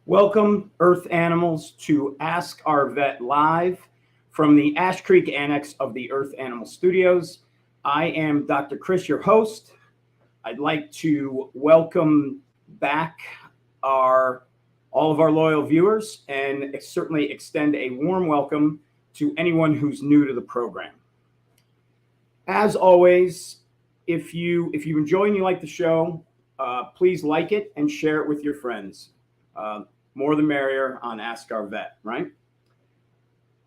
Welcome, Earth Animals, to Ask Our Vet Live from the Ash Creek Annex of the Earth Animal Studios. I am Dr. Kris, your host. I'd like to welcome back all of our loyal viewers and certainly extend a warm welcome to anyone who's new to the program. As always, if you enjoy and you like the show, please like it and share it with your friends. More the merrier on Ask Our Vet, right?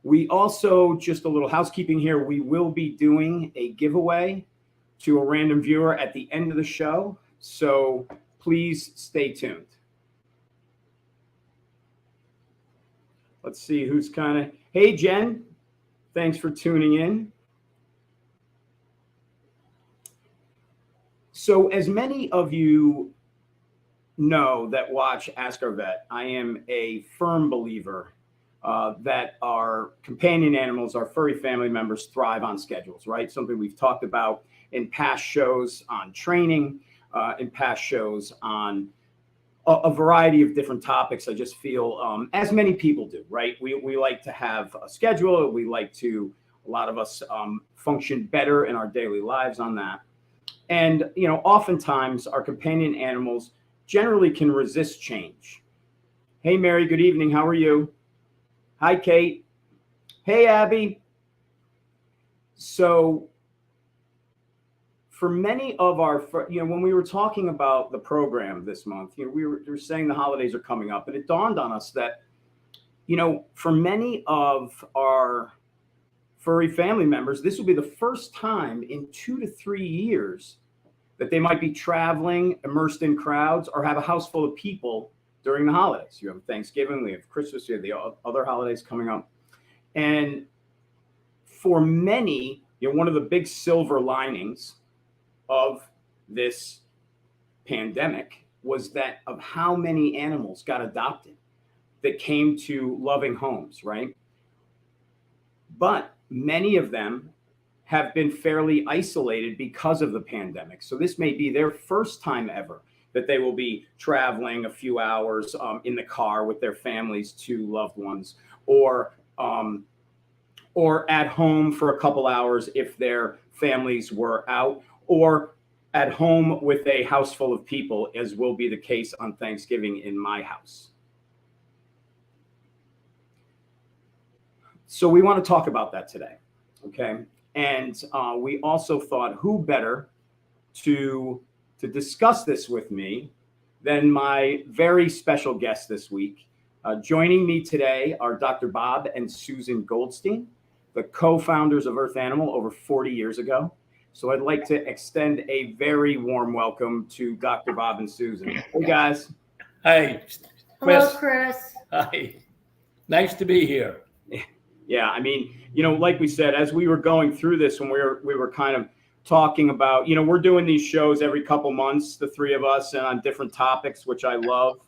We also, just a little housekeeping here, we will be doing a giveaway to a random viewer at the end of the show, so please stay tuned. Let's see who's hey Jen, thanks for tuning in. So as many of you know that watch Ask Our Vet, I am a firm believer that our companion animals, our furry family members, thrive on schedules, right? Something we've talked about in past shows on training, in past shows on a variety of different topics. I just feel, as many people do, right? We like to have a schedule. We like to, a lot of us function better in our daily lives on that. And, oftentimes our companion animals generally can resist change. Hey, Mary, good evening. How are you? Hi, Kate. Hey, Abby. So for many of our, when we were talking about the program this month, we were saying the holidays are coming up, and it dawned on us that, for many of our furry family members, this will be the first time in 2 to 3 years that they might be traveling, immersed in crowds, or have a house full of people during the holidays. You have Thanksgiving, we have Christmas, you have the other holidays coming up. And for many, one of the big silver linings of this pandemic was that of how many animals got adopted that came to loving homes, right? But many of them have been fairly isolated because of the pandemic. So this may be their first time ever that they will be traveling a few hours in the car with their families to loved ones, or at home for a couple hours if their families were out, or at home with a house full of people, as will be the case on Thanksgiving in my house. So we want to talk about that today, okay? And we also thought, who better to discuss this with me than my very special guest this week. Joining me today are Dr. Bob and Susan Goldstein, the co-founders of Earth Animal over 40 years ago. So I'd like to extend a very warm welcome to Dr. Bob and Susan. Hey, guys. Hi. Hello, Kris. Hi. Nice to be here. Yeah, like we said, as we were going through this, when we were kind of talking about, we're doing these shows every couple months, the three of us, and on different topics, which I love.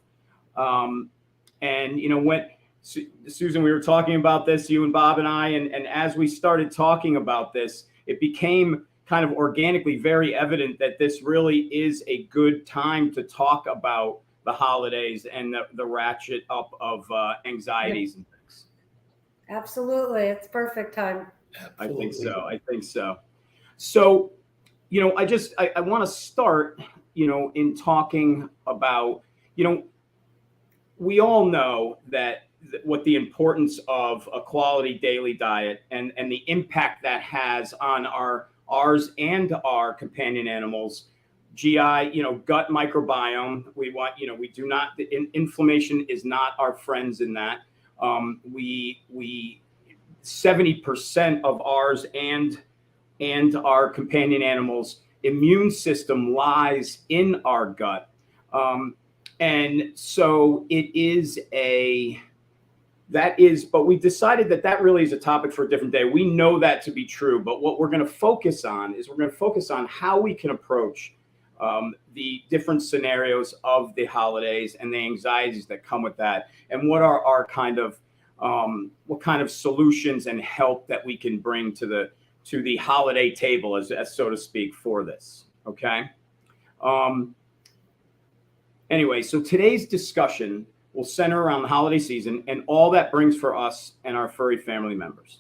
When Susan, we were talking about this, you and Bob and I, and as we started talking about this, it became kind of organically very evident that this really is a good time to talk about the holidays and the ratchet up of anxieties and things. Absolutely. It's perfect time. Absolutely. I think so. So, I want to start, in talking about, we all know that what the importance of a quality daily diet and the impact that has on ours and our companion animals, GI, gut microbiome. We want, we do not, inflammation is not our friends in that. 70% of ours and our companion animals' immune system lies in our gut. And so but we decided that really is a topic for a different day. We know that to be true, but what we're going to focus on is how we can approach the different scenarios of the holidays and the anxieties that come with that, and what are our kind of solutions and help that we can bring to the holiday table, as so to speak, for this. Okay. Anyway, so today's discussion will center around the holiday season and all that brings for us and our furry family members.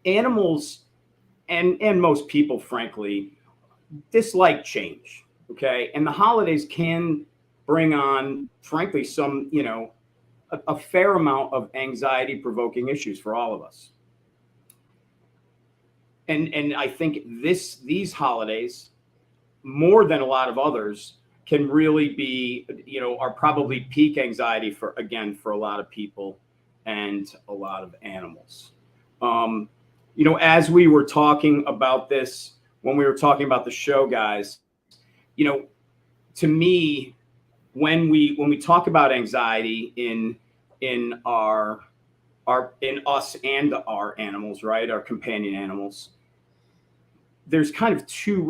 Animals and most people, frankly, dislike change. Okay. And the holidays can bring on, frankly, some, a fair amount of anxiety provoking issues for all of us. And I think these holidays, more than a lot of others, can really be, are probably peak anxiety for a lot of people and a lot of animals. As we were talking about this, when we were talking about the show, guys, to me, when we talk about anxiety in us and our animals, right, our companion animals, there's kind of two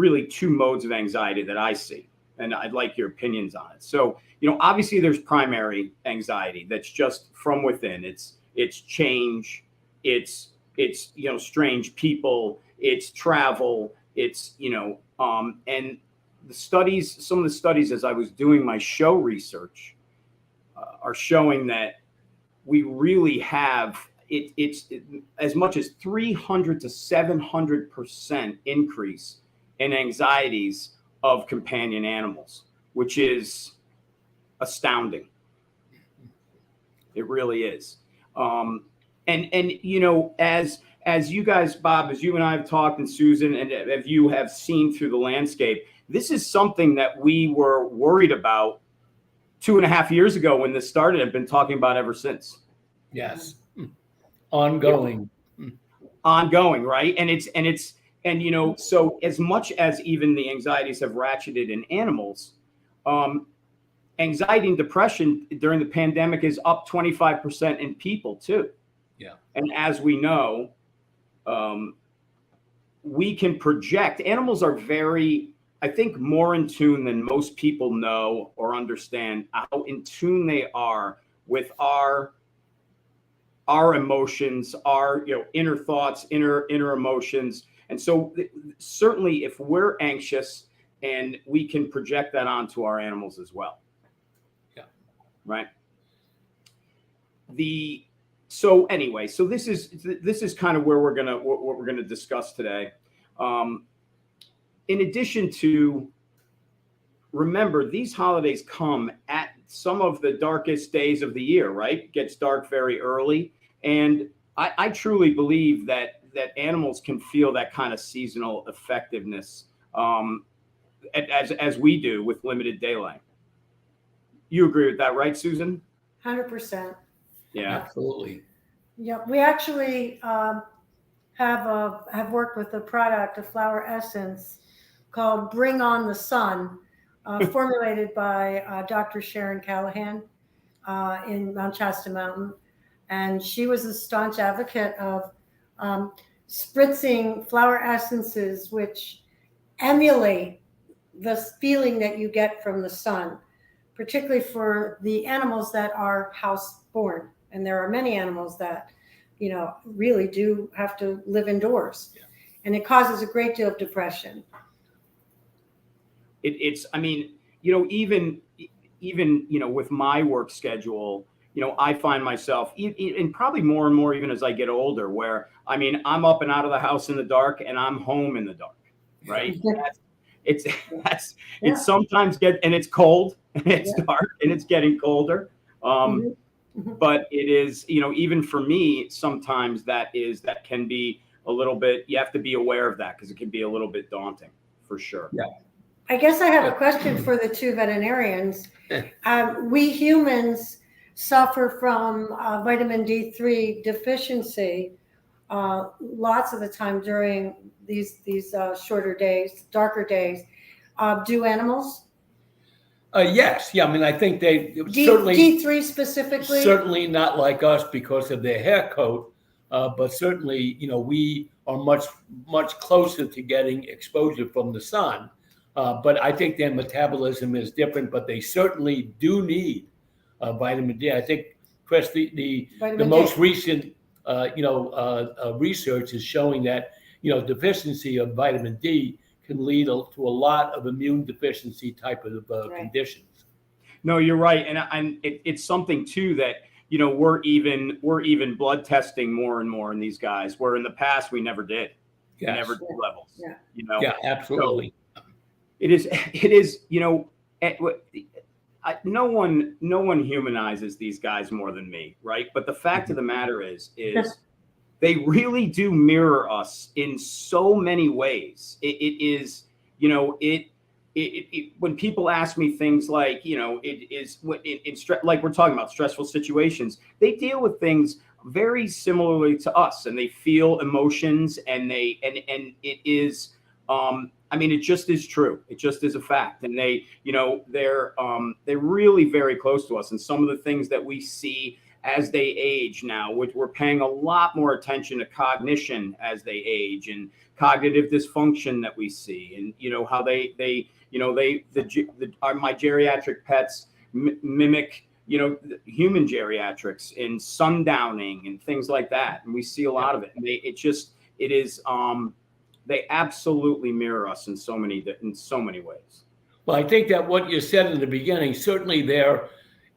modes of anxiety that I see, and I'd like your opinions on it. So, obviously there's primary anxiety that's just from within. It's change, it's strange people, it's travel, it's and some of the studies as I was doing my show research are showing that we really have it's as much as 300 to 700% increase in anxieties of companion animals, which is astounding. It really is. As you guys, Bob, as you and I have talked, and Susan, and as you have seen through the landscape, this is something that we were worried about 2.5 years ago when this started. I've been talking about ever since. Yes. Ongoing. Ongoing, right? So as much as even the anxieties have ratcheted in animals, anxiety and depression during the pandemic is up 25% in people too. Yeah. And as we know, we can project. Animals are very, I think, more in tune than most people know or understand how in tune they are with our emotions, our inner thoughts, inner emotions. And so certainly if we're anxious, and we can project that onto our animals as well. Yeah. Right. So this is kind of where what we're gonna discuss today. In addition to, remember, these holidays come at some of the darkest days of the year, right? It gets dark very early. And I truly believe that animals can feel that kind of seasonal effectiveness as we do with limited daylight. You agree with that, right, Susan? 100%. Yeah. Absolutely. Yeah, we actually have worked with a product, a flower essence called Bring On the Sun, formulated by Dr. Sharon Callahan in Mount Shasta Mountain. And she was a staunch advocate of spritzing flower essences which emulate the feeling that you get from the sun, particularly for the animals that are house-born. And there are many animals that, really do have to live indoors. Yeah. And it causes a great deal of depression. Even with my work schedule, I find myself, and probably more and more even as I get older, where, I'm up and out of the house in the dark and I'm home in the dark, right? It's sometimes and it's cold and it's dark and it's getting colder. But it is, even for me, sometimes that can be a little bit, you have to be aware of that because it can be a little bit daunting for sure. Yeah. I guess I have a question for the two veterinarians. We humans suffer from vitamin D3 deficiency lots of the time during these shorter days, darker days. Do animals? Yes. Yeah. I think they certainly D3 specifically. Certainly not like us because of their hair coat, but certainly we are much closer to getting exposure from the sun. But I think their metabolism is different. But they certainly do need vitamin D. I think, Kris, the most recent research is showing that deficiency of vitamin D can lead to a lot of immune deficiency type of conditions. No, you're right, and it's something too that we're even blood testing more and more in these guys, where in the past we never did. We Yes. never did levels. Yeah. Yeah, absolutely. So it is no one humanizes these guys more than me, right? But the fact of the matter is they really do mirror us in so many ways. It is, when people ask me things like, it is like we're talking about stressful situations, they deal with things very similarly to us, and they feel emotions, and it is, it just is true. It just is a fact. And they're really very close to us. And some of the things that we see as they age now, which we're paying a lot more attention to cognition as they age, and cognitive dysfunction that we see, and how my geriatric pets mimic human geriatrics in sundowning and things like that, and we see a lot of it. And they absolutely mirror us in so many ways. Well, I think that what you said in the beginning, certainly they're,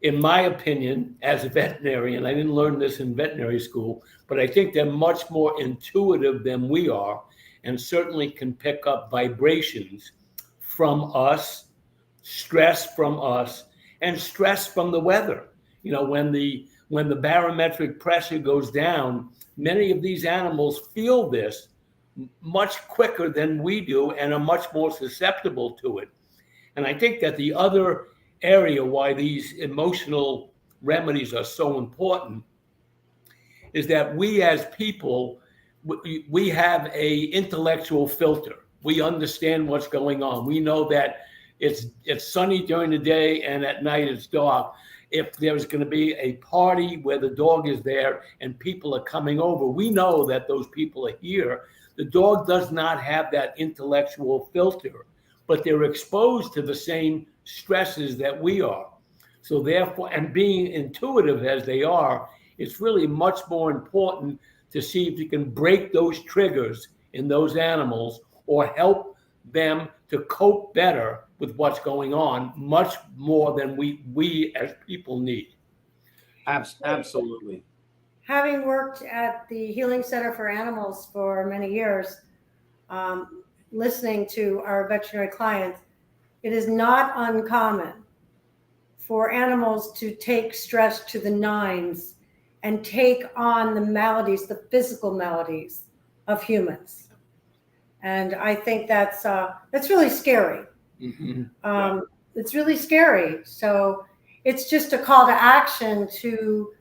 in my opinion, as a veterinarian, I didn't learn this in veterinary school, but I think they're much more intuitive than we are, and certainly can pick up vibrations from us, stress from us, and stress from the weather. When the barometric pressure goes down, many of these animals feel this much quicker than we do and are much more susceptible to it. And I think that the other area why these emotional remedies are so important is that we as people, we have a intellectual filter. We understand what's going on. We know that it's sunny during the day and at night it's dark. If there's going to be a party where the dog is there and people are coming over, we know that those people are here. The dog does not have that intellectual filter, but they're exposed to the same stresses that we are. So therefore, and being intuitive as they are, it's really much more important to see if you can break those triggers in those animals or help them to cope better with what's going on, much more than we as people need. Absolutely. Having worked at the Healing Center for Animals for many years, listening to our veterinary clients, it is not uncommon for animals to take stress to the nines and take on the maladies, the physical maladies of humans. And I think that's really scary. Mm-hmm. It's really scary. So it's just a call to action to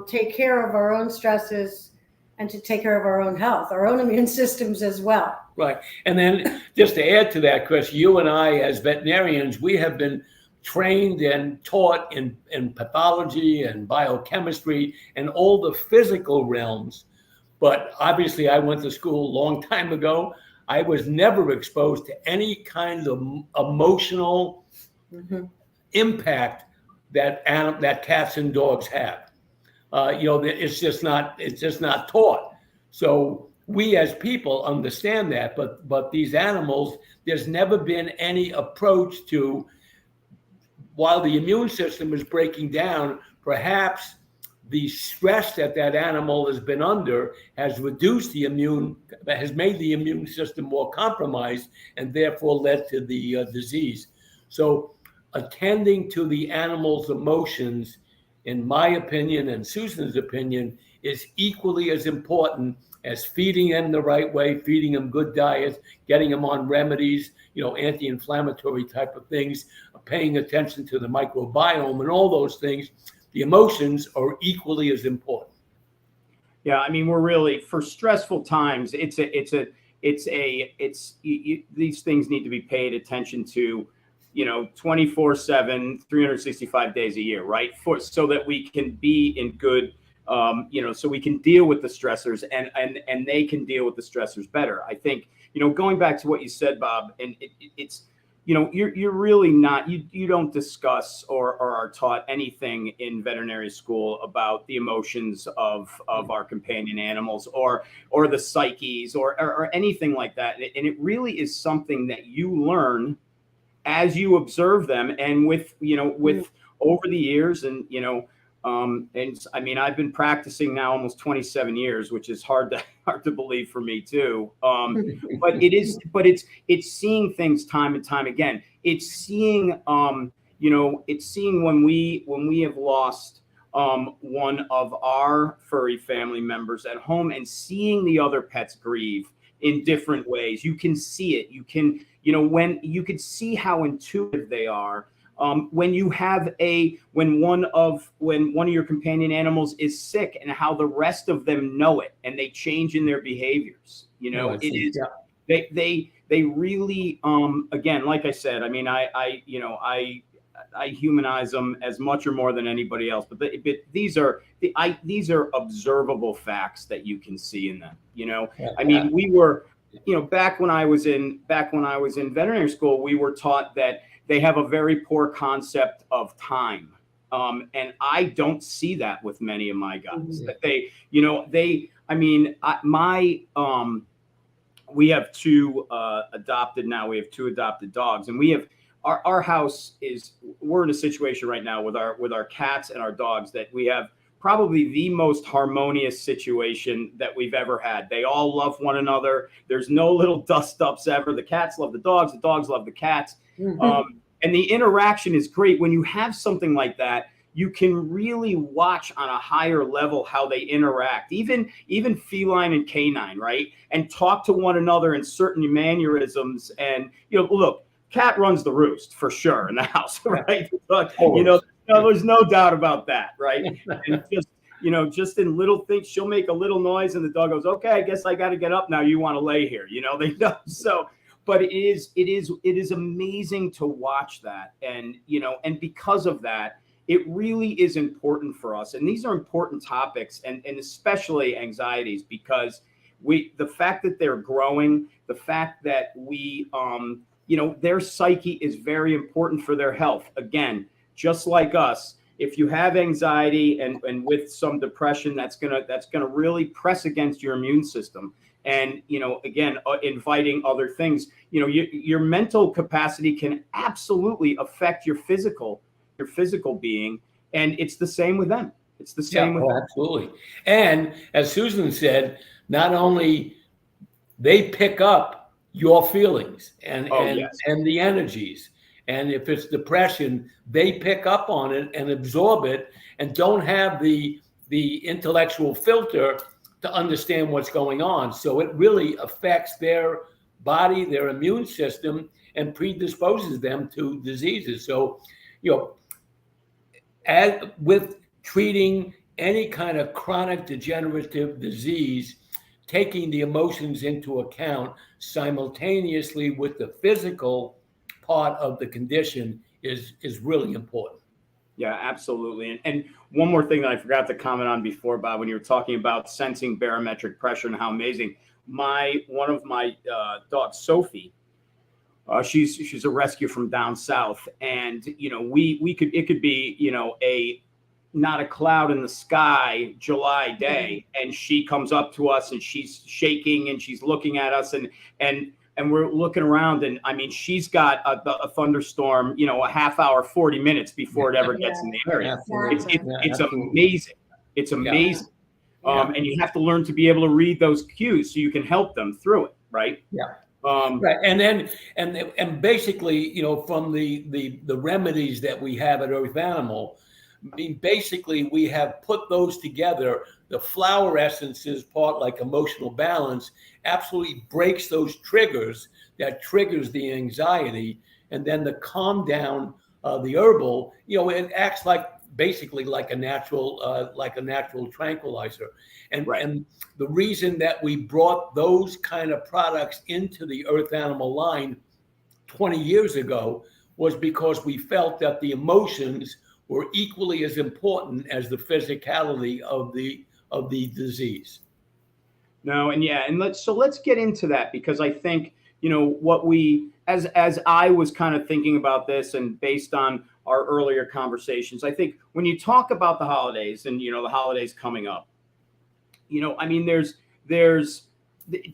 take care of our own stresses and to take care of our own health, our own immune systems as well. Right. And then just to add to that, Kris, you and I as veterinarians, we have been trained and taught in pathology and biochemistry and all the physical realms. But obviously I went to school a long time ago. I was never exposed to any kind of emotional impact that cats and dogs have. It's just not taught. So we as people understand that, but these animals, there's never been any approach to, while the immune system is breaking down, perhaps the stress that animal has been under has made the immune system more compromised and therefore led to the disease. So attending to the animal's emotions, in my opinion and Susan's opinion, is equally as important as feeding them the right way, feeding them good diets, getting them on remedies, anti-inflammatory type of things, paying attention to the microbiome and all those things. The emotions are equally as important. Yeah, we're really, for stressful times, these things need to be paid attention to, 24/7, 365 days a year, right? So that we can be in good, so we can deal with the stressors and they can deal with the stressors better. I think, going back to what you said, Bob, and it's, you're really not, you don't discuss or are taught anything in veterinary school about the emotions of our companion animals or the psyches or anything like that. And it really is something that you learn as you observe them, and with over the years, and and I mean, I've been practicing now almost 27 years, which is hard to believe for me too. But it's seeing things time and time again. It's seeing it's seeing when we have lost one of our furry family members at home, and seeing the other pets grieve in different ways. You can see it. You can, when you can see how intuitive they are. When one of your companion animals is sick, and how the rest of them know it, and they change in their behaviors. It is, they really, again, like I said, I mean, I humanize them as much or more than anybody else, but these are observable facts that you can see in them. I mean, we were, back when I was in veterinary school, we were taught that they have a very poor concept of time. And I don't see that with many of my guys. That we have two adopted dogs, and we have our house we're in a situation right now with our cats and our dogs that we have probably the most harmonious situation that we've ever had. They all love one another. There's no little dust ups ever. The cats love the dogs love the cats. And the interaction is great. When you have something like that, you can really watch on a higher level how they interact, even feline and canine, right? And talk to one another in certain mannerisms. And, look, cat runs the roost for sure in the house, right? But, there's no doubt about that, right? And just in little things, she'll make a little noise and the dog goes, okay, I guess I got to get up now. You want to lay here, they know. So, but it is amazing to watch that. And, and because of that, it really is important for us. And these are important topics, and especially anxieties, because the fact that they're growing, the fact that their psyche is very important for their health. Again, just like us, if you have anxiety and with some depression, that's gonna really press against your immune system. And, again, inviting other things, your mental capacity can absolutely affect your physical being. And it's the same with them. It's the same with them. Absolutely. And as Susan said, not only they pick up your feelings and the energies. And if it's depression, they pick up on it and absorb it, and don't have the intellectual filter to understand what's going on. So it really affects their body, their immune system, and predisposes them to diseases. So, as with treating any kind of chronic degenerative disease, taking the emotions into account simultaneously with the physical part of the condition is really important. Yeah, absolutely. And one more thing that I forgot to comment on before, Bob, when you were talking about sensing barometric pressure and how amazing, one of my dogs, Sophie, she's a rescue from down south, and it could be not a cloud in the sky July day, and she comes up to us and she's shaking and she's looking at us, and we're looking around, and I mean, she's got a thunderstorm, a half hour, 40 minutes before it ever gets in the area. It's amazing. It's amazing. And you have to learn to be able to read those cues so you can help them through it. Right. Yeah. Right. And then, and basically, from the remedies that we have at Earth Animal, I mean, basically we have put those together. The flower essences part, like emotional balance, absolutely breaks those triggers that triggers the anxiety. And then the calm down, the herbal, it acts basically like a natural tranquilizer. And, and the reason that we brought those kind of products into the Earth Animal line 20 years ago was because we felt that the emotions were equally as important as the physicality of the disease. No, and let's get into that, because I think what we, as I was kind of thinking about this, and based on our earlier conversations, I think when you talk about the holidays and the holidays coming up, I mean, there's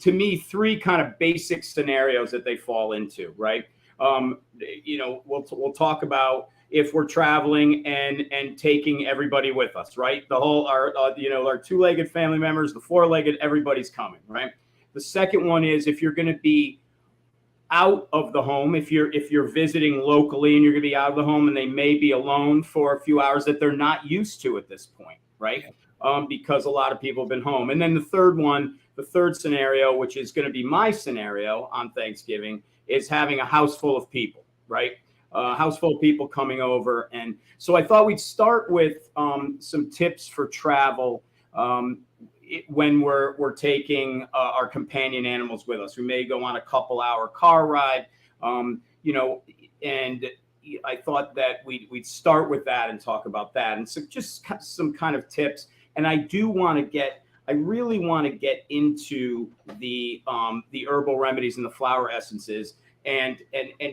to me three kind of basic scenarios that they fall into, right? We'll talk about if we're traveling and taking everybody with us, right? The whole, our two-legged family members, the four-legged, everybody's coming, right? The second one is if you're going to be out of the home, if you're visiting locally and you're going to be out of the home and they may be alone for a few hours that they're not used to at this point, right? Because a lot of people have been home. And then the third scenario, which is going to be my scenario on Thanksgiving, is having a house full of people, right? A house full of people coming over. And so I thought we'd start with some tips for travel when we're taking our companion animals with us. We may go on a couple-hour car ride, and I thought that we'd start with that and talk about that. And so just some kind of tips. And I really want to get into the herbal remedies and the flower essences and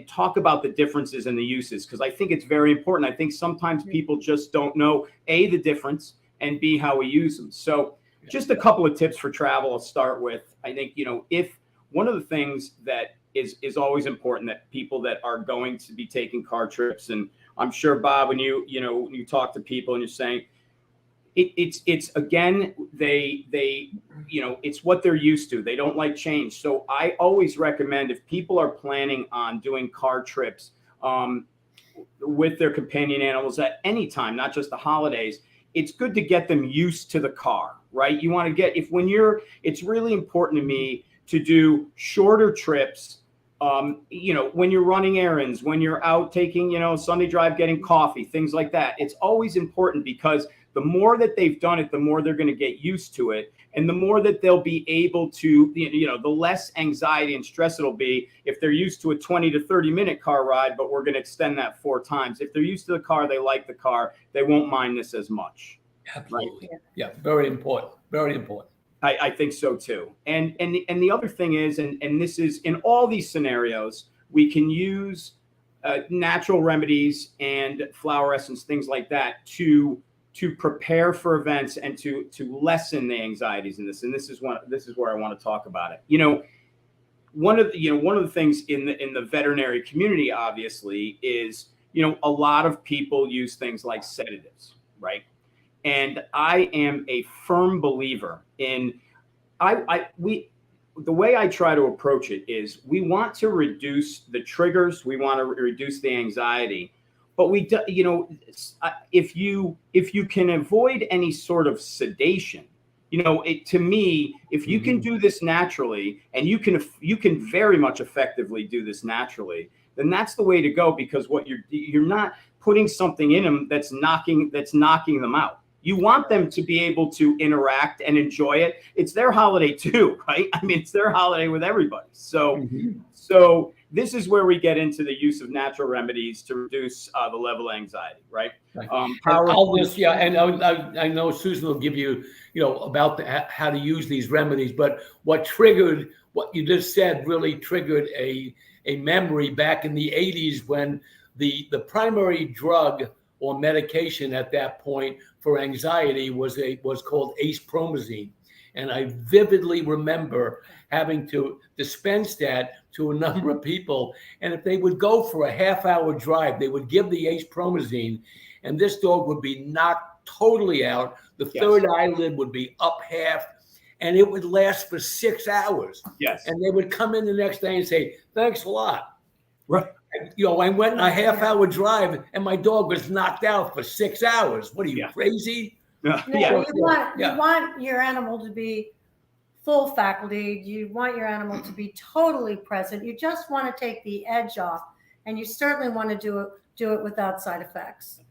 talk about the differences and the uses, because I think it's very important. I think sometimes people just don't know, A, the difference, and B, how we use them. So just a couple of tips for travel I'll start with. I think, if one of the things that is always important, that people that are going to be taking car trips, and I'm sure, Bob, when you talk to people and you're saying, it's again, it's what they're used to. They don't like change. So I always recommend, if people are planning on doing car trips with their companion animals at any time, not just the holidays, it's good to get them used to the car, right? You want to it's really important to me to do shorter trips. When you're running errands, when you're out taking, Sunday drive, getting coffee, things like that. It's always important, because the more that they've done it, the more they're going to get used to it. And the more that they'll be able to, the less anxiety and stress it'll be if they're used to a 20 to 30 minute car ride, but we're going to extend that 4 times. If they're used to the car, they like the car, they won't mind this as much. Absolutely. Right? Yeah. Very important. Very important. I think so too. And the other thing is, and this is in all these scenarios, we can use natural remedies and flower essence, things like that, to prepare for events and to lessen the anxieties in this. And this is where I want to talk about it. One of the things in the veterinary community, obviously, is, a lot of people use things like sedatives, right? And I am a firm believer in, the way I try to approach it is, we want to reduce the triggers, we want to reduce the anxiety, but if you can avoid any sort of sedation, to me, if you can do this naturally, and you can very much effectively do this naturally, then that's the way to go, because what you're not putting something in them that's knocking them out. You want them to be able to interact and enjoy it. It's their holiday too, right? I mean, it's their holiday with everybody. So this is where we get into the use of natural remedies to reduce the level of anxiety, right? I know Susan will give you, about how to use these remedies, but what you just said really triggered a memory back in the 80s, when the primary drug or medication at that point for anxiety was called acepromazine. And I vividly remember having to dispense that to a number of people. And if they would go for a half-hour drive, they would give the acepromazine, and this dog would be knocked totally out. The third eyelid would be up half, and it would last for 6 hours. Yes. And they would come in the next day and say, "Thanks a lot." Right. I went on a half-hour drive, and my dog was knocked out for 6 hours. What are you, crazy? Yeah. You want your animal to be full faculty. You want your animal to be totally present. You just want to take the edge off, and you certainly want to do it without side effects.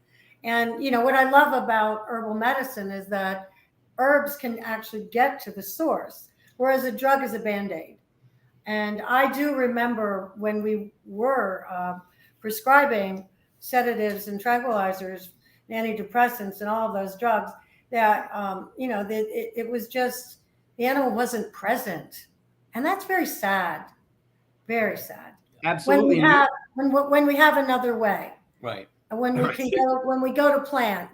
And what I love about herbal medicine is that herbs can actually get to the source, whereas a drug is a Band-Aid. And I do remember when we were prescribing sedatives and tranquilizers, antidepressants, and all of those drugs, that it was just, the animal wasn't present, and that's very sad, very sad. Absolutely. When we have another way, right? And when we can go, when we go to plants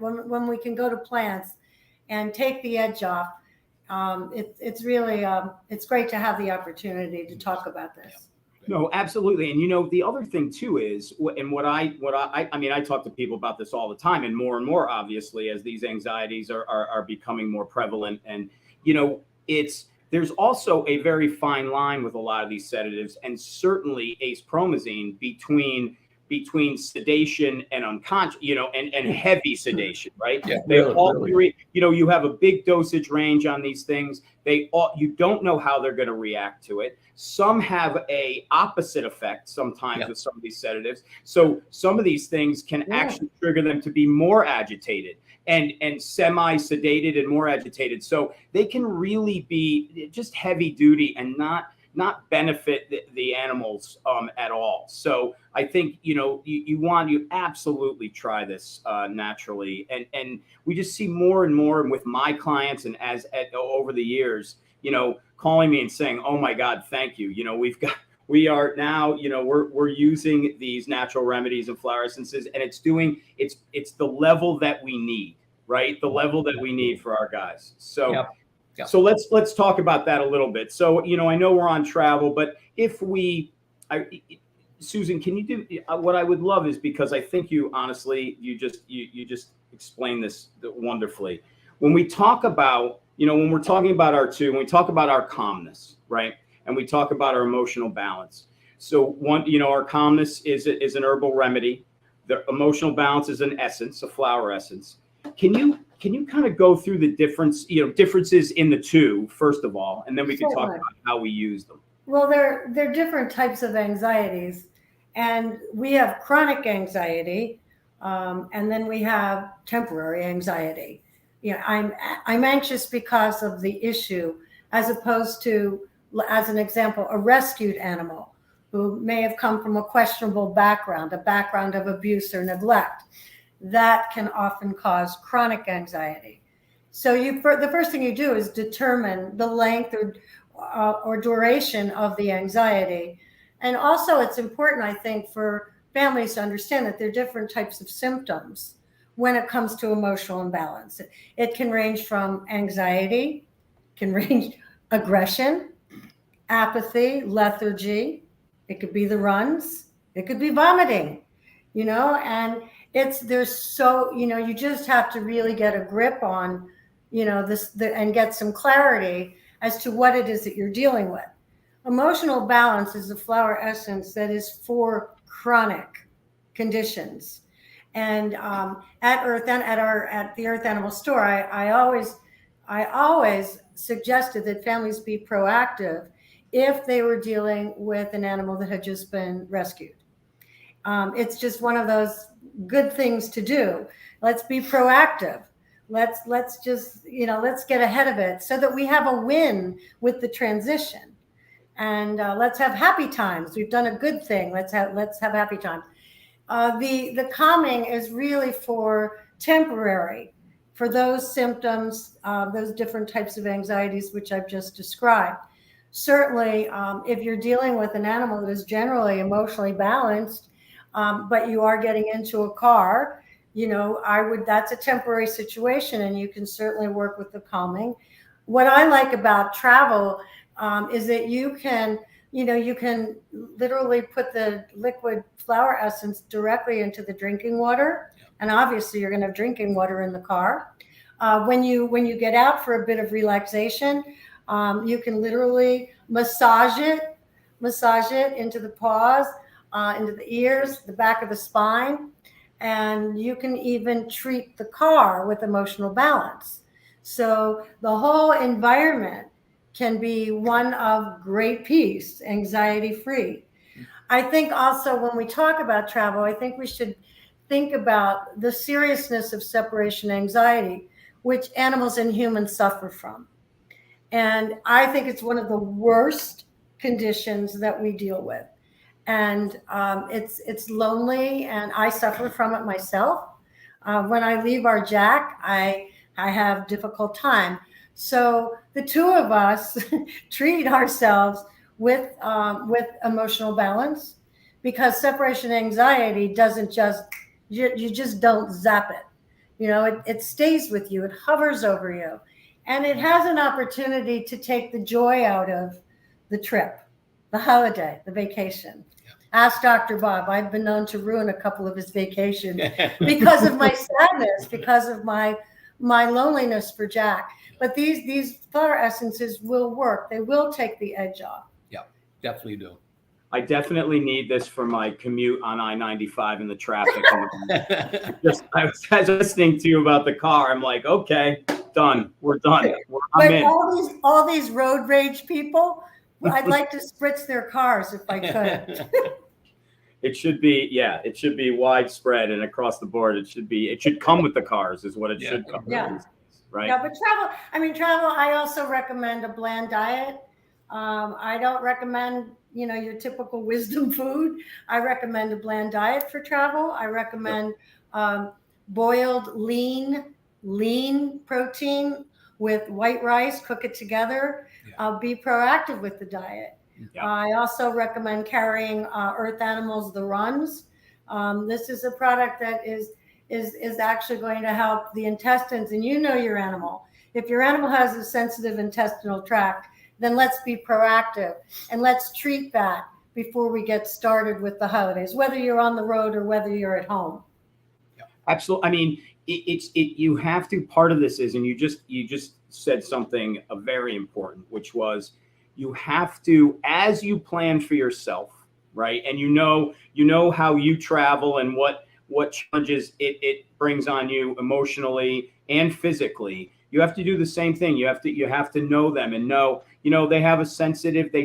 and take the edge off. It's really it's great to have the opportunity to talk about this. No, absolutely. And the other thing too is, and I mean, I talk to people about this all the time, and more, obviously, as these anxieties are becoming more prevalent. And, there's also a very fine line with a lot of these sedatives, and certainly acepromazine between sedation and unconscious, and heavy sedation, right? Yeah, They really, all really. three, you have a big dosage range on these things. You don't know how they're going to react to it. Some have a opposite effect sometimes with some of these sedatives. So some of these things can actually trigger them to be more agitated and semi-sedated and more agitated. So they can really be just heavy duty and not benefit the animals at all. So I think you absolutely try this naturally, and we just see more and more with my clients, and over the years, calling me and saying, "Oh my God, thank you. We are now, we're using these natural remedies and flower essences, and it's the level that we need, right? The level that we need for our guys." So. Yep. Yep. So let's talk about that a little bit. So, I know we're on travel, but Susan, can you do what I would love is, because I think you just explained this wonderfully. When we talk about, when we're talking about when we talk about our calmness, right? And we talk about our emotional balance. So our calmness is an herbal remedy. The emotional balance is an essence, a flower essence. Can you kind of go through the differences in the two, first of all, and then we can talk about how we use them? Well, they're different types of anxieties, and we have chronic anxiety, and then we have temporary anxiety. I'm anxious because of the issue, as opposed to, as an example, a rescued animal who may have come from a questionable background, a background of abuse or neglect. That can often cause chronic anxiety. So the first thing you do is determine the length or duration of the anxiety. And also it's important, I think, for families to understand that there are different types of symptoms when it comes to emotional imbalance. It can range from anxiety, can range aggression, apathy, lethargy. It could be the runs. It could be vomiting, and you just have to really get a grip on, and get some clarity as to what it is that you're dealing with. Emotional balance is a flower essence that is for chronic conditions. And at the Earth Animal Store, I always suggested that families be proactive if they were dealing with an animal that had just been rescued. It's just one of those good things to do. Let's be proactive. Let's just, let's get ahead of it so that we have a win with the transition. And let's have happy times. We've done a good thing. Let's have happy times. The calming is really for temporary, for those symptoms, those different types of anxieties which I've just described. Certainly, if you're dealing with an animal that is generally emotionally balanced, but you are getting into a car, that's a temporary situation, and you can certainly work with the calming. What I like about travel is that you can literally put the liquid flower essence directly into the drinking water. And obviously you're going to have drinking water in the car. When you get out for a bit of relaxation, you can literally massage it into the paws, into the ears, the back of the spine. And you can even treat the car with emotional balance. So the whole environment can be one of great peace, anxiety-free. I think also when we talk about travel, I think we should think about the seriousness of separation anxiety, which animals and humans suffer from. And I think it's one of the worst conditions that we deal with. And it's lonely, and I suffer from it myself. When I leave our Jack, I have difficult time. So the two of us treat ourselves with emotional balance, because separation anxiety doesn't you just don't zap it. It stays with you, it hovers over you, and it has an opportunity to take the joy out of the trip. the holiday, the vacation. Ask Dr. Bob. I've been known to ruin a couple of his vacations because of my sadness, because of my loneliness for Jack. But these flower essences will work. They will take the edge off. Yeah, definitely do. I definitely need this for my commute on I-95 in the traffic. I was listening to you about the car. I'm like, okay, done. We're done. I'm in. All these road rage people, I'd like to spritz their cars if I could. It should be widespread and across the board. It should come with the cars is what it should come with. Right. Yeah, but travel, I also recommend a bland diet. I don't recommend, your typical wisdom food. I recommend a bland diet for travel. I recommend boiled lean protein with white rice, cook it together. Be proactive with the diet. Yeah. I also recommend carrying earth animals, the runs. This is a product that is actually going to help the intestines, and your animal. If your animal has a sensitive intestinal tract, then let's be proactive and let's treat that before we get started with the holidays, whether you're on the road or whether you're at home. Yeah, absolutely. I mean, you have to, part of this is, and you just said something very important, which was you have to, as you plan for yourself, right? And you know how you travel and what challenges it brings on you emotionally and physically. You have to do the same thing. You have to know them and know, they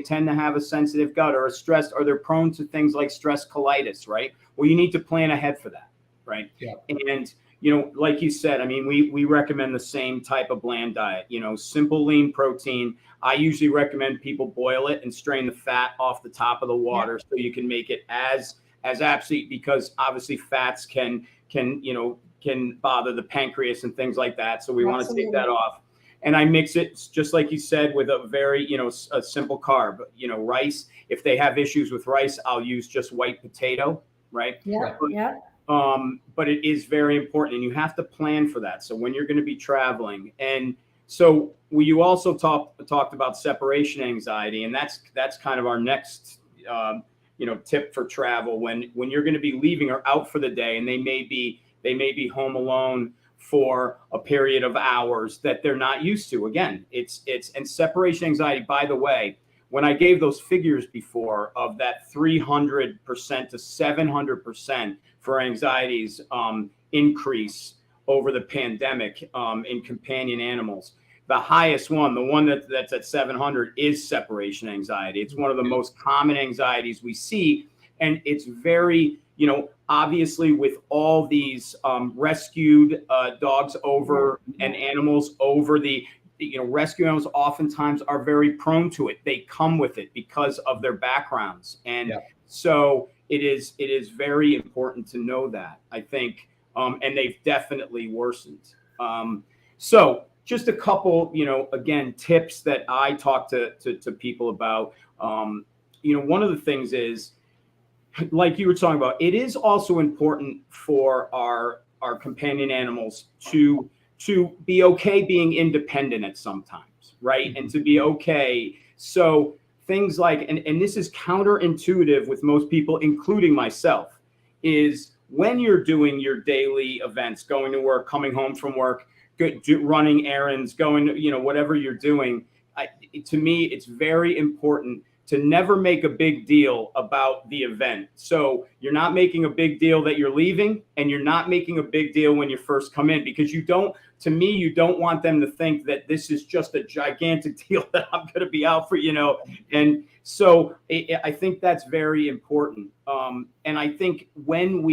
tend to have a sensitive gut or a stress, or they're prone to things like stress colitis, right? Well, you need to plan ahead for that, right? Yeah. And, like you said, I mean, we recommend the same type of bland diet, simple lean protein. I usually recommend people boil it and strain the fat off the top of the water so you can make it as absolute, because obviously fats can bother the pancreas and things like that. So we want to take that off. And I mix it, just like you said, with a very, a simple carb, rice. If they have issues with rice, I'll use just white potato, right? Yeah. But it is very important, and you have to plan for that. So when you're going to be traveling, and so you also talked about separation anxiety, and that's kind of our next, tip for travel when you're going to be leaving or out for the day, and they may be home alone for a period of hours that they're not used to. Again, and separation anxiety, by the way, when I gave those figures before of that 300% to 700% for anxieties increase over the pandemic in companion animals, the highest one, the one that's at 700, is separation anxiety. It's one of the most common anxieties we see. And it's very, obviously with all these rescued dogs over and animals over rescue animals oftentimes are very prone to it. They come with it because of their backgrounds. And so it is very important to know that, I think, and they've definitely worsened. So just a couple, again, tips that I talk to people about. One of the things is, like you were talking about, it is also important for our companion animals to be okay being independent at some times, right? And to be okay. So things like, and this is counterintuitive with most people, including myself, is when you're doing your daily events, going to work, coming home from work, running errands, going, whatever you're doing, to me, it's very important to never make a big deal about the event. So you're not making a big deal that you're leaving, and you're not making a big deal when you first come in, because you don't want them to think that this is just a gigantic deal that I'm going to be out for, and so I think that's very important. And I think when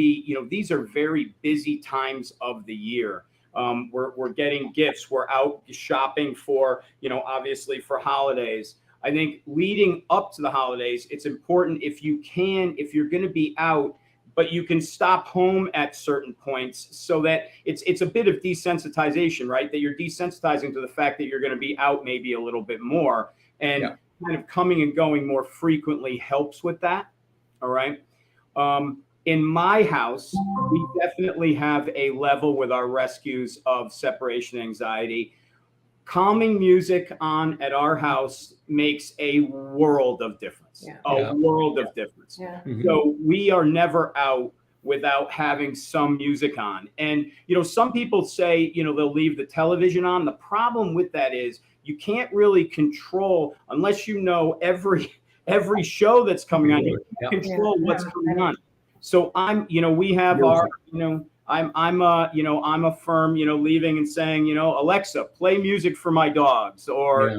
these are very busy times of the year. We're getting gifts. We're out shopping for, obviously for holidays. I think leading up to the holidays, it's important if you're going to be out, but you can stop home at certain points so that it's a bit of desensitization, right? That you're desensitizing to the fact that you're going to be out maybe a little bit more, and kind of coming and going more frequently helps with that. All right. In my house, we definitely have a level with our rescues of separation anxiety. Calming music on at our house makes a world of difference. difference. Yeah. A world of difference. Yeah. Mhm. So we are never out without having some music on. And, some people say, they'll leave the television on. The problem with that is you can't really control, unless you know every show that's coming on, you Yeah. can't control what's Yeah. coming on. So we have Music. I'm a firm, leaving and saying, Alexa, play music for my dogs. Or,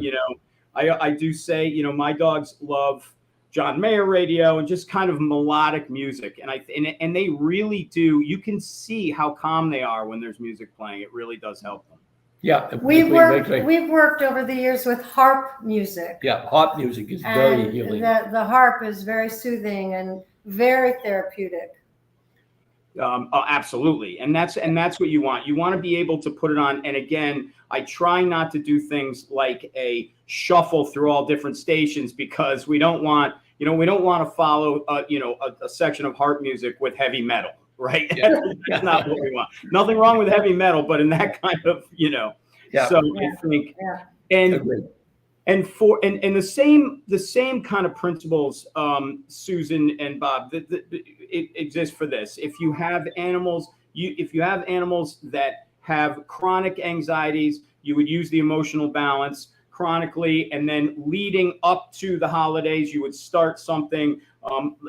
I do say, my dogs love John Mayer radio and just kind of melodic music. And they really do. You can see how calm they are when there's music playing. It really does help them. Yeah. We've worked over the years with harp music. Yeah. Harp music is very And healing. the harp is very soothing and very therapeutic. Absolutely. And that's what you want. You want to be able to put it on. And again, I try not to do things like a shuffle through all different stations, because we don't want to follow, a section of harp music with heavy metal, right? Yeah. That's not what we want. Nothing wrong with heavy metal, but in that kind of, Yeah. So I think, and Agreed. and the same kind of principles, Susan and Bob, it exists for this. If you have animals, that have chronic anxieties, you would use the emotional balance chronically, and then leading up to the holidays, you would start something.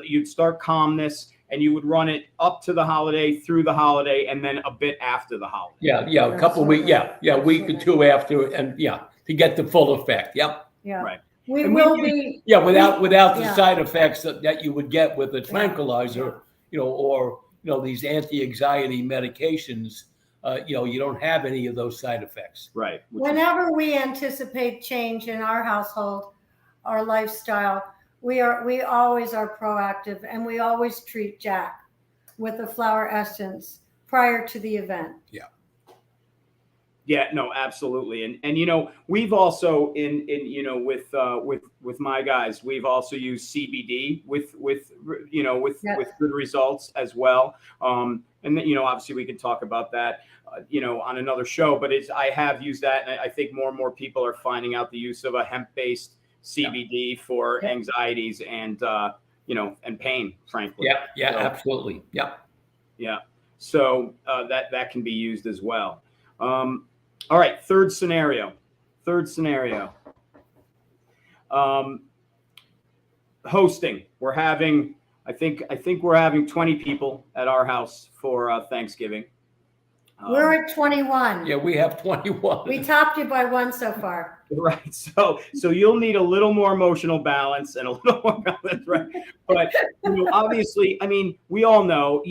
You'd start calmness, and you would run it up to the holiday, through the holiday, and then a bit after the holiday. Yeah. A couple of weeks. Yeah. A week or two after, and to get the full effect. Yep. Yeah. Right. We And will we- be. Yeah. Without the Yeah. side effects that you would get with a tranquilizer, or these anti-anxiety medications. You don't have any of those side effects. Right. Whenever we anticipate change in our household, our lifestyle, we always are proactive, and we always treat Jack with a flower essence prior to the event. Yeah, no, absolutely. And we've also with my guys, we've also used CBD with good results as well. And then, obviously we can talk about that on another show, but I have used that, and I think more and more people are finding out the use of a hemp-based CBD for anxieties and and pain, frankly. Yeah, So, absolutely. Yeah. yeah. So that can be used as well. All right, third scenario. Hosting. I think we're having 20 people at our house for Thanksgiving. We're at 21. Yeah, we have 21. We topped you by one so far. Right. So you'll need a little more emotional balance and a little more balance, right? But obviously, we all know,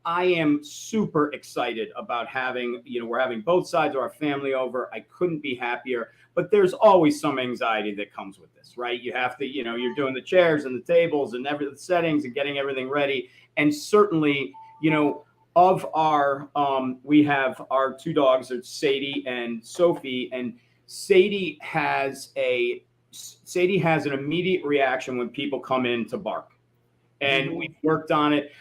I am super excited about having, we're having both sides of our family over. I couldn't be happier, but there's always some anxiety that comes with this, right? You have to, you're doing the chairs and the tables and the settings and getting everything ready. And certainly, of our, we have our two dogs, it's Sadie and Sophie, and Sadie has an immediate reaction when people come in to bark, and we've worked on it.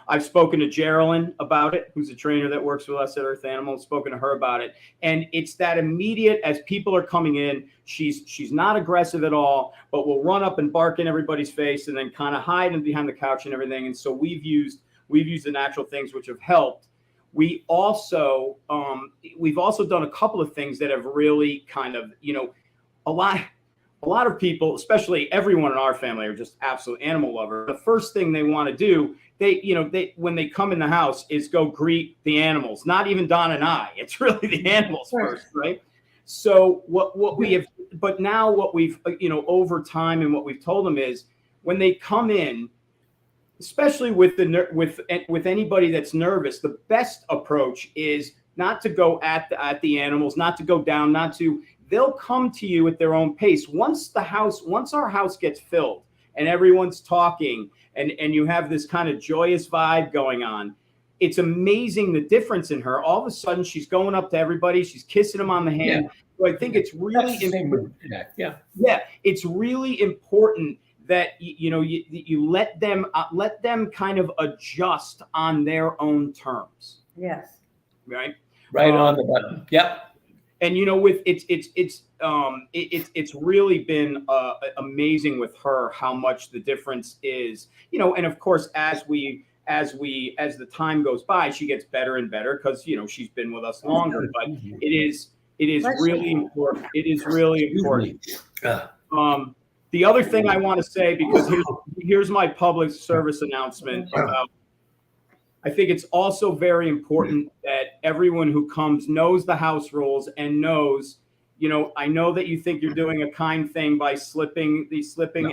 I've spoken to Geraldine about it, who's a trainer that works with us at Earth Animals, spoken to her about it. And it's that immediate, as people are coming in, she's not aggressive at all, but will run up and bark in everybody's face and then kind of hide behind the couch and everything. And so we've used the natural things which have helped. We've also done a couple of things that have really kind of, a lot of people, especially everyone in our family, are just absolute animal lovers. The first thing they want to do, they when they come in the house, is go greet the animals. Not even Don and I. It's really the animals first, right? So what we have, but now what we've over time, and what we've told them is, when they come in, especially with anybody that's nervous, the best approach is not to go at the animals, not to go down, they'll come to you at their own pace. Once our house gets filled and everyone's talking and you have this kind of joyous vibe going on, it's amazing the difference in her. All of a sudden she's going up to everybody, she's kissing them on the hand. So I think it's really important. Yeah, it's really important that you let them kind of adjust on their own terms. Yes. Right on the button. Yep. And with it's really been amazing with her how much the difference is. And of course, as the time goes by, she gets better and better because she's been with us longer. But it is really important. It is really important. The other thing I want to say, because here's my public service announcement about. I think it's also very important that everyone who comes knows the house rules and knows, I know that you think you're doing a kind thing by slipping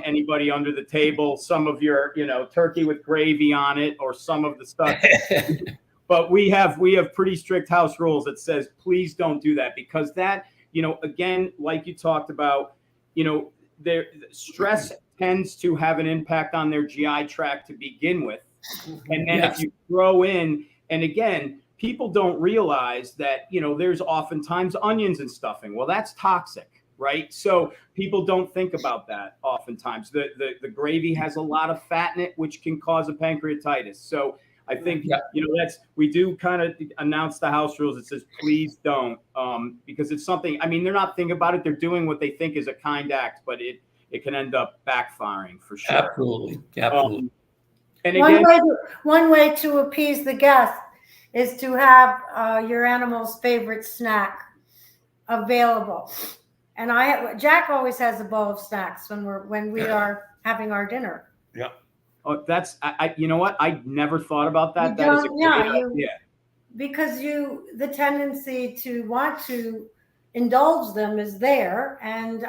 anybody under the table, some of your, turkey with gravy on it or some of the stuff. But we have pretty strict house rules that says, please don't do that, because that, again, like you talked about, their stress tends to have an impact on their GI tract to begin with. And then if you throw in, and again, people don't realize that, there's oftentimes onions and stuffing. Well, that's toxic, right? So people don't think about that oftentimes. The gravy has a lot of fat in it, which can cause a pancreatitis. So I think, we do kind of announce the house rules. It says, please don't, because it's something, they're not thinking about it. They're doing what they think is a kind act, but it can end up backfiring for sure. Absolutely. Absolutely. And again, one way to appease the guest is to have your animal's favorite snack available. And Jack always has a bowl of snacks when we are having our dinner. Yeah. Oh, that's you know what? I never thought about that. That is a great idea. Because the tendency to want to indulge them is there, and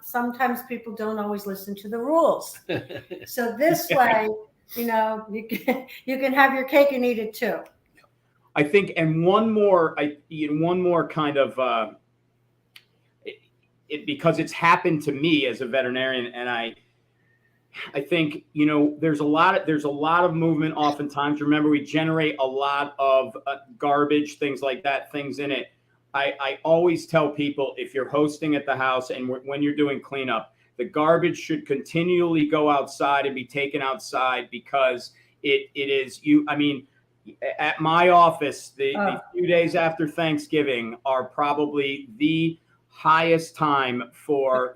sometimes people don't always listen to the rules. So this way, you can have your cake and eat it too. I think, and one more kind of because it's happened to me as a veterinarian, and I think there's a lot of movement. Oftentimes, remember, we generate a lot of garbage, things like that, things in it. I always tell people, if you're hosting at the house and when you're doing cleanup, the garbage should continually go outside and be taken outside, because it is at my office, the few days after Thanksgiving are probably the highest time for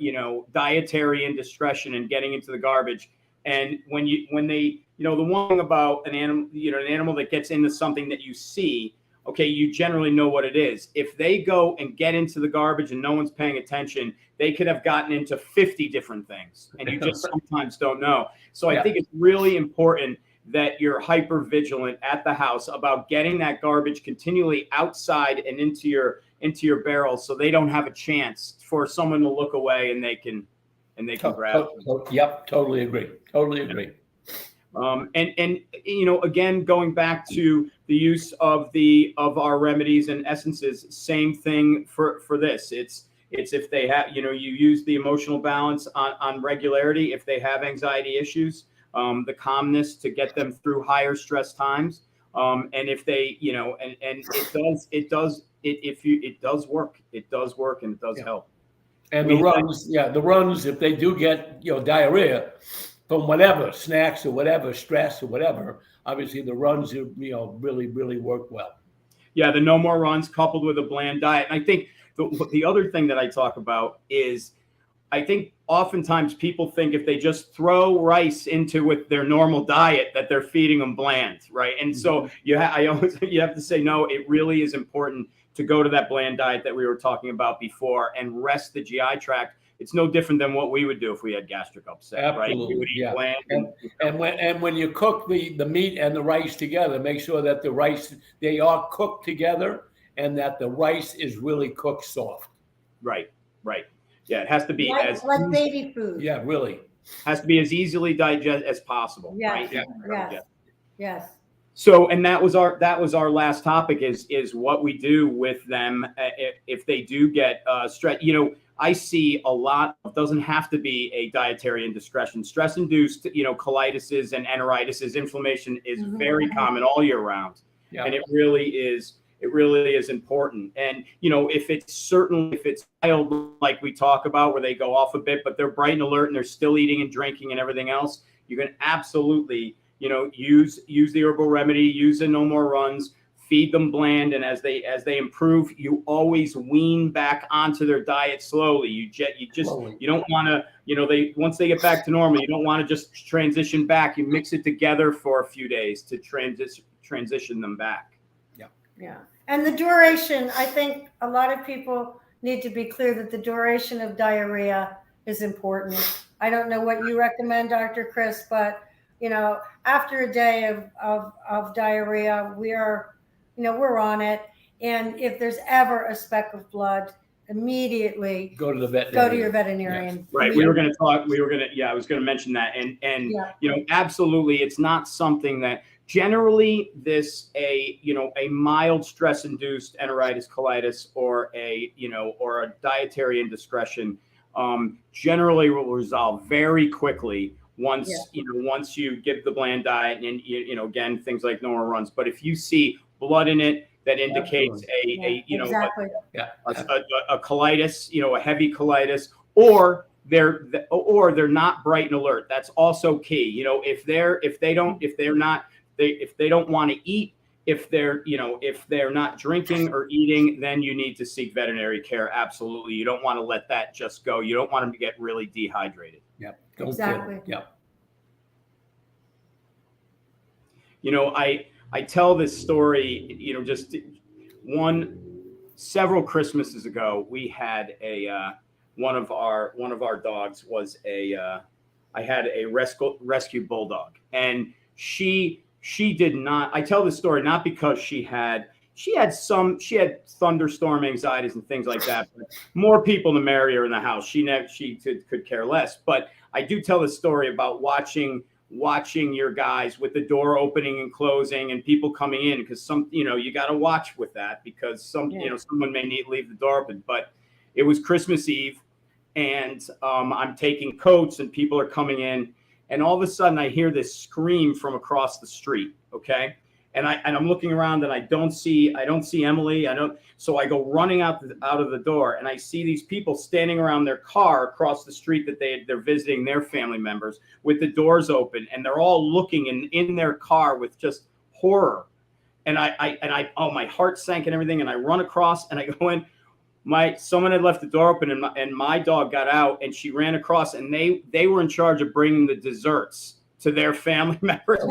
dietary indiscretion and getting into the garbage. And when they the one thing about an animal that gets into something that you see, okay, you generally know what it is. If they go and get into the garbage and no one's paying attention, they could have gotten into 50 different things, and you just sometimes don't know. So I think it's really important that you're hyper vigilant at the house about getting that garbage continually outside and into your barrels, so they don't have a chance for someone to look away and they can grab it. Yep, totally agree. And again, going back to the use of our remedies and essences, same thing for this. It's if they have, you use the emotional balance on regularity. If they have anxiety issues, the calmness to get them through higher stress times. And if they, and it does work, and it does help. And the runs, if they do get, diarrhea from whatever, snacks or whatever, stress or whatever, obviously the runs, really, really work well. Yeah, the no more runs coupled with a bland diet. And I think the other thing that I talk about is, I think oftentimes people think if they just throw rice with their normal diet that they're feeding them bland, right? And so you have to say, no, it really is important to go to that bland diet that we were talking about before and rest the GI tract. It's no different than what we would do if we had gastric upset. Absolutely, right? We would eat bland. And when you cook the meat and the rice together, make sure that the rice, they are cooked together, and that the rice is really cooked soft. Right. Yeah, it has to be like baby food. Yeah, really. Has to be as easily digested as possible. Yes. Right? Yes. So, and that was our last topic is what we do with them if they do get stress. I see a lot. It doesn't have to be a dietary indiscretion. Stress-induced, colitis and enteritis, inflammation is very common all year round, and it really is important. And if it's mild, like we talk about, where they go off a bit, but they're bright and alert and they're still eating and drinking and everything else, you can absolutely use the herbal remedy, use the no more runs, feed them bland, and as they improve, you always wean back onto their diet slowly. You don't want to, once they get back to normal, you don't want to just transition back. You mix it together for a few days to transition them back. Yeah. And the duration, I think a lot of people need to be clear that the duration of diarrhea is important. I don't know what you recommend, Dr. Kris, but after a day of diarrhea, we're on it. And if there's ever a speck of blood, immediately go to the veterinarian. Go to your veterinarian. Yes. Right. I was going to mention that. And absolutely, it's not something that generally a mild stress-induced enteritis colitis or a dietary indiscretion generally will resolve very quickly once you give the bland diet and again, things like normal runs. But if you see blood in it that indicates a colitis, a heavy colitis, or they're not bright and alert, that's also key. If they don't want to eat, if they're not drinking or eating, then you need to seek veterinary care. Absolutely. You don't want to let that just go. You don't want them to get really dehydrated. Yep. Exactly. Yep. I tell this story, just several Christmases ago, we had one of our dogs was I had a rescue bulldog, and she did not. I tell this story not because she had thunderstorm anxieties and things like that. But more people the merrier in the house. She could care less. But I do tell the story about watching your guys with the door opening and closing and people coming in, because you got to watch with that, because someone may need to leave the door open. But it was Christmas Eve, and I'm taking coats and people are coming in. And all of a sudden, I hear this scream from across the street. Okay, and I'm looking around and I don't see Emily. So I go running out of the door, and I see these people standing around their car across the street that they're visiting their family members with the doors open, and they're all looking in their car with just horror. And my heart sank and everything. And I run across and I go in. Someone had left the door open, and my dog got out, and she ran across, and they were in charge of bringing the desserts to their family members.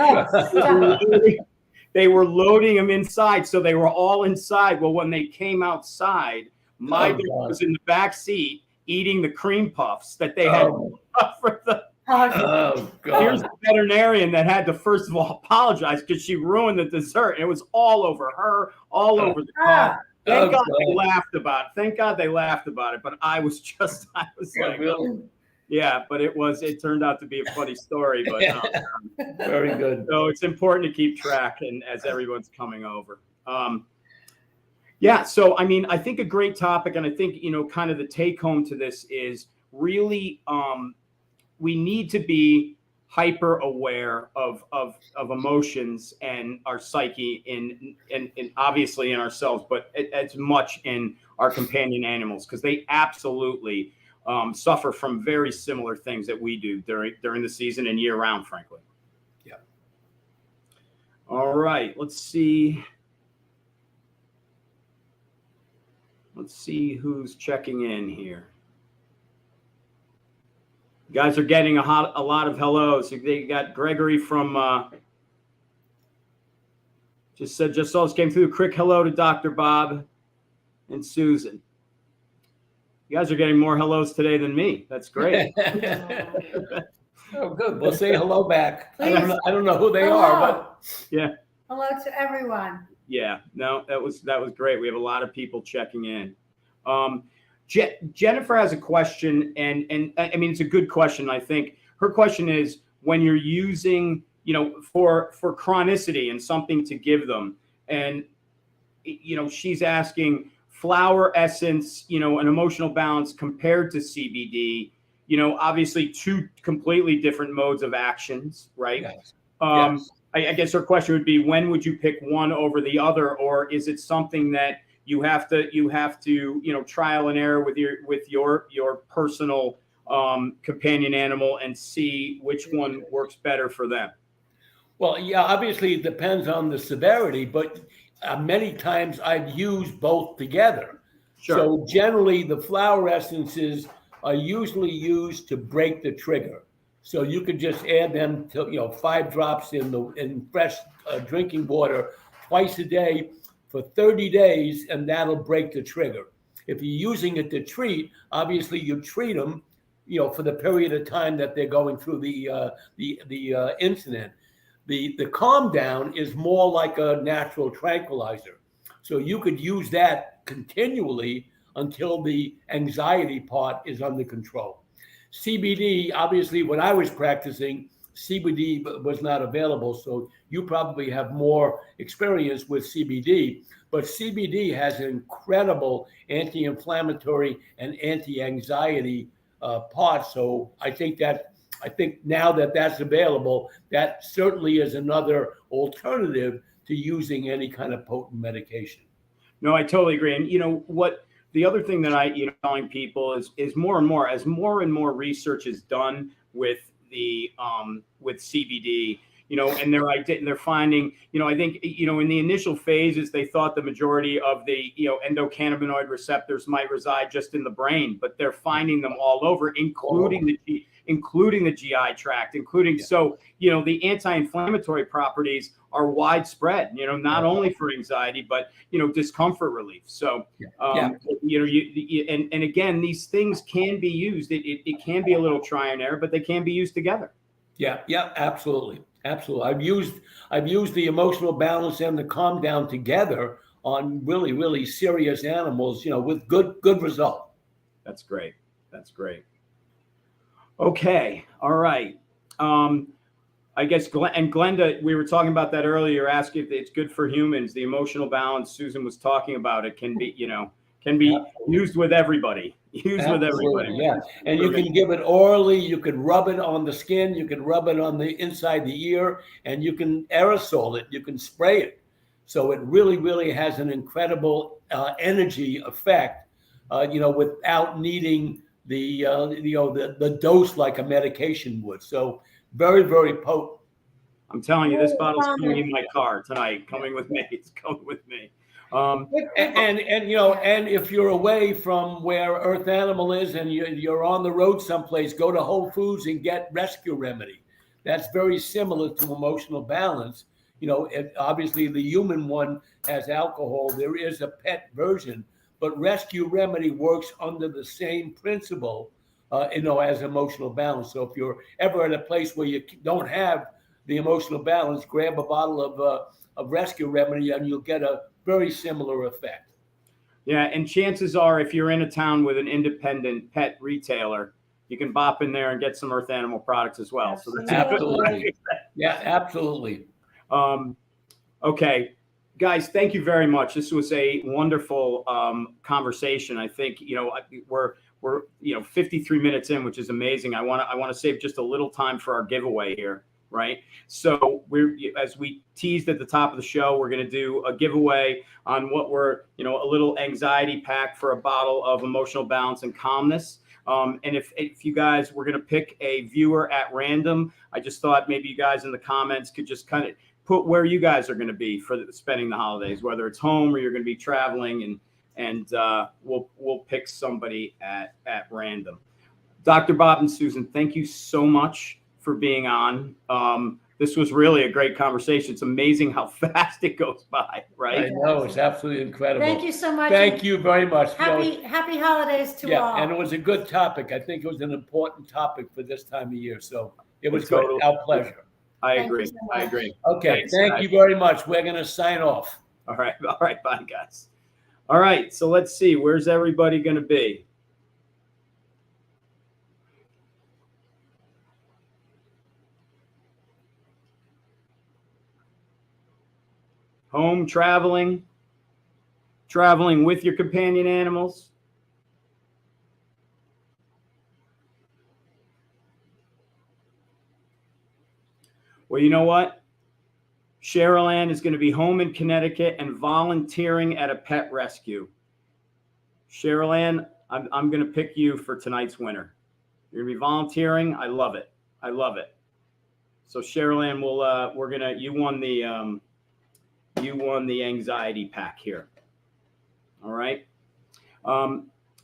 They were loading them inside, so they were all inside. Well, when they came outside, my dog was in the back seat eating the cream puffs that they had for the. Oh, God. Here's the veterinarian that had to first of all apologize because she ruined the dessert. It was all over her, all over the car. Thank God they laughed about it. But I was like, really? Yeah, but it turned out to be a funny story. But very good. So it's important to keep track, and as everyone's coming over. So I mean, I think a great topic, and I think kind of the take home to this is really we need to be hyper aware of emotions and our psyche and obviously in ourselves, but as much in our companion animals, because they absolutely suffer from very similar things that we do during the season and year round, frankly. Yeah. All right, let's see who's checking in here. You guys are getting a lot of hellos. You got Gregory from just saw this came through. Quick hello to Dr. Bob and Susan. You guys are getting more hellos today than me. That's great. Oh, good. We'll say hello back. Please. I don't know who they are, but yeah. Hello to everyone. Yeah. No, that was great. We have a lot of people checking in. Jennifer has a question, and I mean, it's a good question. I think her question is, when you're using, for chronicity and something to give them, and, she's asking flower essence, an emotional balance compared to CBD, obviously two completely different modes of actions, right? yes. Yes. I guess her question would be, when would you pick one over the other, or is it something that you have to trial and error with your personal companion animal and see which one works better for them? Well, yeah, obviously it depends on the severity, but many times I've used both together. Sure. So generally, the flower essences are usually used to break the trigger. So you could just add them to 5 drops in fresh drinking water twice a day for 30 days, and that'll break the trigger. If you're using it to treat, obviously you treat them, for the period of time that they're going through the incident. The calm down is more like a natural tranquilizer. So you could use that continually until the anxiety part is under control. CBD, obviously, when I was practicing, CBD was not available. So you probably have more experience with CBD, but CBD has an incredible anti-inflammatory and anti-anxiety part. So I think now that that's available, that certainly is another alternative to using any kind of potent medication. No, I totally agree. And what the other thing that I telling people is more and more, as more and more research is done with the with CBD, and they're finding, I think, in the initial phases, they thought the majority of the, endocannabinoid receptors might reside just in the brain, but they're finding them all over, including the GI tract, so, the anti-inflammatory properties are widespread, not only for anxiety, but, discomfort relief. So, and again, these things can be used. It can be a little try and error, but they can be used together. Yeah, absolutely. Absolutely. I've used the emotional balance and the calm down together on really, really serious animals, with good result. That's great. Okay. All right. I guess Glenda, we were talking about that earlier, asking if it's good for humans. The emotional balance Susan was talking about, it can be, used with everybody. Absolutely, yeah. And you can give it orally, you could rub it on the skin, you can rub it on the inside the ear, and you can aerosol it, you can spray it. So it really, really has an incredible energy effect, without needing the dose like a medication would. So very, very potent. I'm telling you, this bottle's coming in my car tonight. Coming with me. It's coming with me. And if you're away from where Earth Animal is and you're on the road someplace, go to Whole Foods and get Rescue Remedy. That's very similar to emotional balance. Obviously the human one has alcohol. There is a pet version, but Rescue Remedy works under the same principle, as emotional balance. So if you're ever at a place where you don't have the emotional balance, grab a bottle of Rescue Remedy and you'll get a very similar effect. Yeah, and chances are, if you're in a town with an independent pet retailer, you can bop in there and get some Earth Animal products as well. Absolutely. So that's Absolutely. Yeah, absolutely. Okay, guys, thank you very much. This was a wonderful conversation. I think we're 53 minutes in, which is amazing. I want to save just a little time for our giveaway here. Right. So as we teased at the top of the show, we're going to do a giveaway on what we're, a little anxiety pack for a bottle of emotional balance and calmness. And if you guys, we're going to pick a viewer at random. I just thought maybe you guys in the comments could just kind of put where you guys are going to be for spending the holidays, whether it's home or you're going to be traveling, and we'll pick somebody at random. Dr. Bob and Susan, thank you so much for being on. This was really a great conversation. It's amazing how fast it goes by, right? I know, it's absolutely incredible. Thank you so much. Thank you very much. Happy holidays to all. And it was a good topic. I think it was an important topic for this time of year. So it was Totally. Our pleasure. I agree. I agree. Okay. Thank you very much. We're going to sign off. All right. Bye, guys. All right. So let's see. Where's everybody going to be? Home, traveling with your companion animals. Well, you know what? Cheryl Ann is going to be home in Connecticut and volunteering at a pet rescue. Cheryl Ann, I'm going to pick you for tonight's winner. You're going to be volunteering. I love it. So Cheryl Ann, you won the you won the anxiety pack here. All right.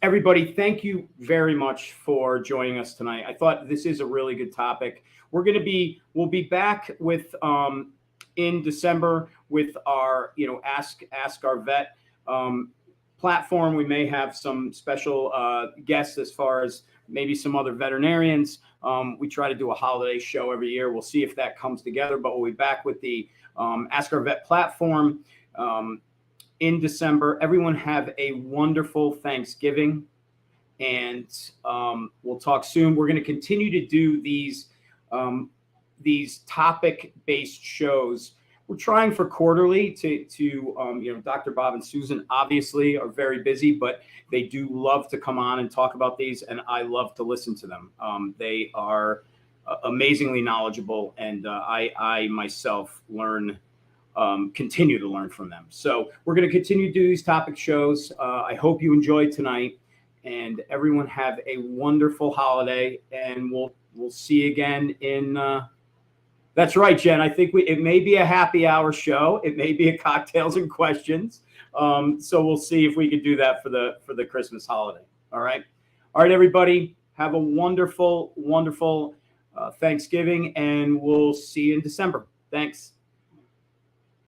Everybody, thank you very much for joining us tonight. I thought this is a really good topic. We'll be back with in December with our, Ask Our Vet platform. We may have some special guests as far as maybe some other veterinarians. We try to do a holiday show every year. We'll see if that comes together, but we'll be back with the Ask Our Vet platform in December. Everyone have a wonderful Thanksgiving, and we'll talk soon. We're going to continue to do these topic-based shows. We're trying for quarterly to Dr. Bob and Susan obviously are very busy, but they do love to come on and talk about these, and I love to listen to them. They are amazingly knowledgeable, and I myself continue to learn from them. So we're going to continue to do these topic shows. I hope you enjoyed tonight, and everyone have a wonderful holiday, and we'll see you again in. That's right, Jen. I think it may be a happy hour show. It may be a cocktails and questions. So we'll see if we can do that for the Christmas holiday. All right, everybody. Have a wonderful, wonderful Thanksgiving, and we'll see you in December. Thanks.